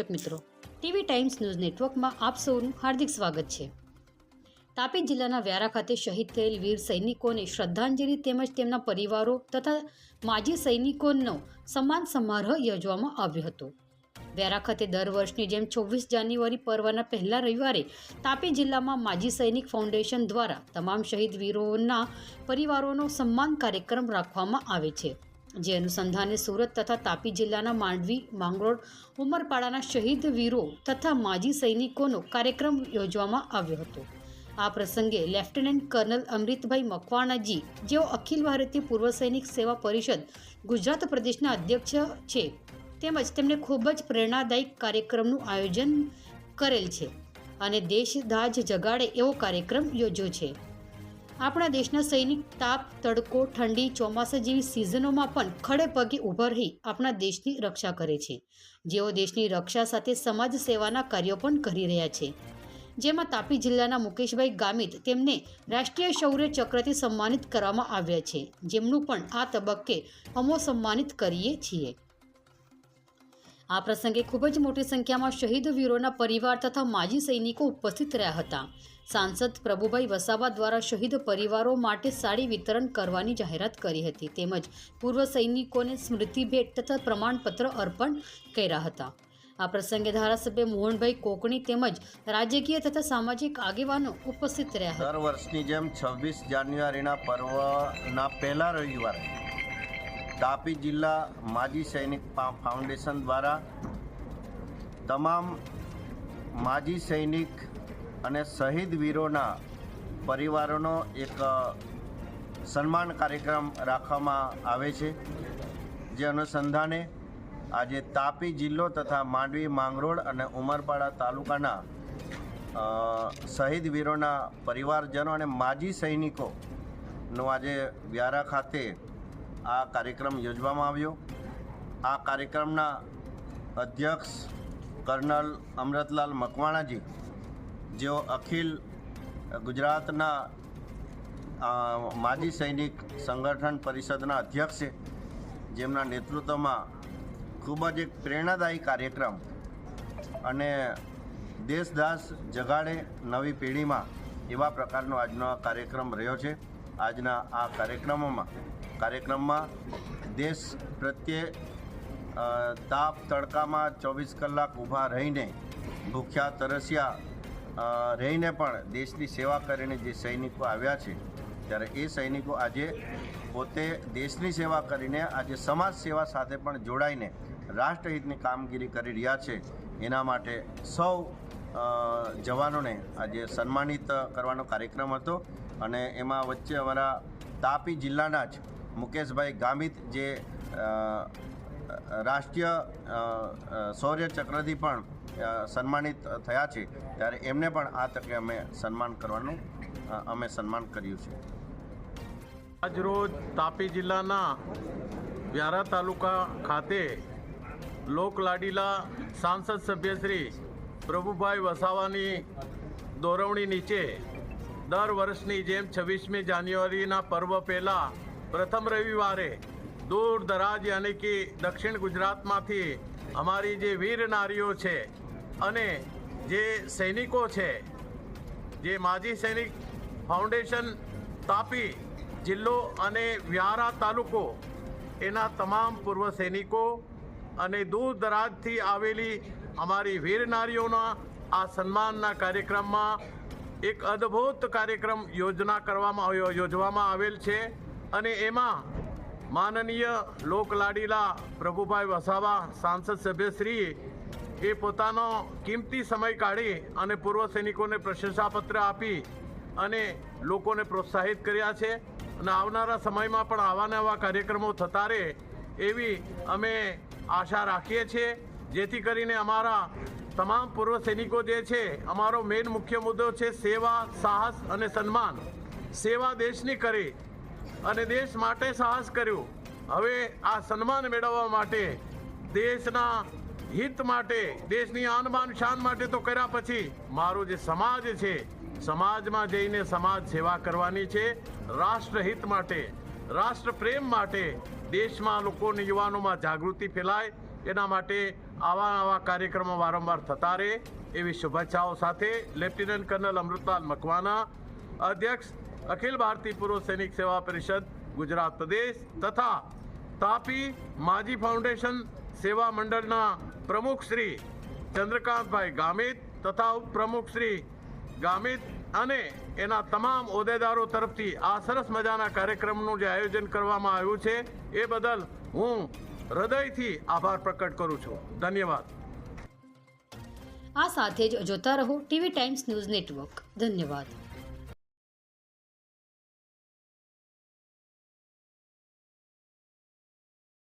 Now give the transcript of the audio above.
દર્શક મિત્રો, TV times news નેટવર્કમાં આપ સૌનું હાર્દિક સ્વાગત છે। તાપી જિલ્લાના વ્યારા ખાતે શહીદ થયેલ વીર સૈનિકોને શ્રદ્ધાંજલિ તેમજ તેમના પરિવારો તથા માજી સૈનિકોનો સન્માન સમારોહ યોજવામાં આવ્યો હતો। વ્યારા ખાતે દર વર્ષની જેમ 26 જાન્યુઆરી પર્વના પહેલા રવિવારે તાપી જિલ્લામાં માજી સૈનિક ફાઉન્ડેશન દ્વારા તમામ શહીદ વીરોના પરિવારોનો સન્માન કાર્યક્રમ રાખવામાં આવે છે, જે અનુસંધાને સુરત તથા તાપી જિલ્લાના માંડવી, માંગરોળ, ઉમરપાડાના શહીદ વીરો તથા માજી સૈનિકોનો કાર્યક્રમ યોજવામાં આવ્યો હતો। આ પ્રસંગે લેફ્ટનન્ટ કર્નલ અમૃતભાઈ મકવાણાજી, જેઓ અખિલ ભારતીય પૂર્વ સૈનિક સેવા પરિષદ ગુજરાત પ્રદેશના અધ્યક્ષ છે, તેમજ તેમણે ખૂબ જ પ્રેરણાદાયક કાર્યક્રમનું આયોજન કરેલ છે અને દેશદાજ જગાડે એવો કાર્યક્રમ યોજ્યો છે। આપણા દેશના સૈનિક તાપ, તડકો, ઠંડી, ચોમાસા જેવી સિઝનોમાં પણ ખડે પગે ઊભા રહી આપણા દેશની રક્ષા કરે છે, જેઓ દેશની રક્ષા સાથે સમાજ સેવાના કાર્યો પણ કરી રહ્યા છે। જેમાં તાપી જિલ્લાના મુકેશભાઈ ગામિત તેમને રાષ્ટ્રીય શૌર્ય ચક્રથી સન્માનિત કરવામાં આવ્યા છે, જેમનું પણ આ તબક્કે અમો સન્માનિત કરીએ છીએ। આ પ્રસંગે ખૂબ જ મોટી સંખ્યામાં શહીદ વીરોના પરિવાર તથા માજી સૈનિકો ઉપસ્થિત રહ્યા હતા। સાંસદ પ્રભુભાઈ વસાવા દ્વારા શહીદ પરિવારો માટે સાડી વિતરણ કરવાની જાહેરાત કરી હતી, તેમજ પૂર્વ સૈનિકોને સ્મૃતિ ભેટ તથા પ્રમાણપત્ર અર્પણ કર્યા હતા। આ પ્રસંગે ધારાસભ્ય મોહનભાઈ કોકણી તેમજ રાજકીય તથા સામાજિક આગેવાનો ઉપસ્થિત રહ્યા હતા। દર વર્ષની જેમ 26 જાન્યુઆરીના પર્વના પહેલા રવિવારે તાપી જિલ્લા માજી સૈનિક ફાઉન્ડેશન દ્વારા તમામ માજી સૈનિક અને શહીદ વીરોના પરિવારોનો એક સન્માન કાર્યક્રમ રાખવામાં આવે છે, જે અનુસંધાને આજે તાપી જિલ્લો તથા માંડવી, માંગરોળ અને ઉમરપાડા તાલુકાના શહીદ વીરોના પરિવારજનો અને માજી સૈનિકોનો આજે વ્યારા ખાતે આ કાર્યક્રમ યોજવામાં આવ્યો। આ કાર્યક્રમના અધ્યક્ષ કર્નલ અમૃતલાલ મકવાણાજી, જેઓ અખિલ ગુજરાતના માજી સૈનિક સંગઠન પરિષદના અધ્યક્ષ છે, જેમના નેતૃત્વમાં ખૂબ જ એક પ્રેરણાદાયી કાર્યક્રમ અને દેશદાસ જગાડે નવી પેઢીમાં એવા પ્રકારનો આજનો આ કાર્યક્રમ રહ્યો છે। આજના આ કાર્યક્રમમાં દેશ પ્રત્યે તાપ તડકામાં 24 કલાક ઊભા રહીને, ભૂખ્યા તરસ્યા રહીને પણ દેશની સેવા કરીને જે સૈનિકો આવ્યા છે, ત્યારે એ સૈનિકો આજે પોતે દેશની સેવા કરીને આજે સમાજ સેવા સાથે પણ જોડાઈને રાષ્ટ્રહિતની કામગીરી કરી રહ્યા છે। એના માટે સૌ જવાનોને આજે સન્માનિત કરવાનો કાર્યક્રમ હતો અને એમાં વચ્ચે અમારા તાપી જિલ્લાના જ મુકેશભાઈ ગામિત, જે રાષ્ટ્રીય શૌર્ય ચક્રથી પણ સન્માનિત થયા છે, ત્યારે એમને પણ આ તકે અમે સન્માન કર્યું છે। આજરોજ તાપી જિલ્લાના વ્યારા તાલુકા ખાતે લોકલાડીલા સાંસદ સભ્ય શ્રી પ્રભુભાઈ વસાવાની દોરવણી નીચે દર વર્ષની જેમ 26મી જાન્યુઆરીના પર્વ પહેલાં પ્રથમ રવિવારે દૂર દરાજ યાની કે દક્ષિણ ગુજરાતમાંથી અમારી જે વીર નારીઓ છે અને જે સૈનિકો છે, જે માજી સૈનિક ફાઉન્ડેશન તાપી જિલ્લો અને વ્યારા તાલુકો, એના તમામ પૂર્વ સૈનિકો અને દૂર દરાજથી આવેલી અમારી વીર નારીઓના આ સન્માનના કાર્યક્રમમાં એક અદ્ભુત કાર્યક્રમ યોજવામાં આવેલ છે અને એમાં માનનીય લોકલાડીલા પ્રભુભાઈ વસાવા સાંસદ સભ્યશ્રી એ પોતાનો કિંમતી સમય કાઢી અને પૂર્વ સૈનિકોને પ્રશંસાપત્ર આપી અને લોકોને પ્રોત્સાહિત કર્યા છે અને આવનારા સમયમાં પણ આવા નવા કાર્યક્રમો થતા રહે એવી અમે આશા રાખીએ છીએ, જેથી કરીને અમારા તમામ પૂર્વ સૈનિકો જે છે, અમારો મેઇન મુખ્ય મુદ્દો છે સેવા, સાહસ અને સન્માન। સેવા દેશની કરી અને દેશ માટે સાહસ કર્યું, હવે આ સન્માન મેળવવા માટે દેશના હિત માટે, દેશની આન બાન શાન માટે તો કર્યા પછી મારો જે સમાજ છે, સમાજમાં જઈને સમાજ સેવા કરવાની છે, રાષ્ટ્રહિત માટે, રાષ્ટ્ર પ્રેમ માટે, દેશમાં લોકોને યુવાનોમાં જાગૃતિ ફેલાય એના માટે આવા કાર્યક્રમો વારંવાર થતા રહે એવી શુભેચ્છાઓ સાથે લેફ્ટિનન્ટ કર્નલ અમૃતલાલ મકવાના, અધ્યક્ષ અખિલ ભારતીય પૂર્વ સૈનિક સેવા પરિષદ ગુજરાત પ્રદેશ તથા તાપી માજી ફાઉન્ડેશન સેવા મંડળના પ્રમુખ શ્રી ચંદ્રકાંતભાઈ ગામિત તથા ઉપપ્રમુખ શ્રી ગામિત અને એના તમામ હોદ્દેદારો તરફથી આ સરસ મજાના કાર્યક્રમનું જે આયોજન કરવામાં આવ્યું છે એ બદલ હું હૃદયથી આભાર પ્રકટ કરું છું. ધન્યવાદ. આ સાથે જ જોતા રહો ટીવી ટાઈમ્સ ન્યૂઝ નેટવર્ક. ધન્યવાદ.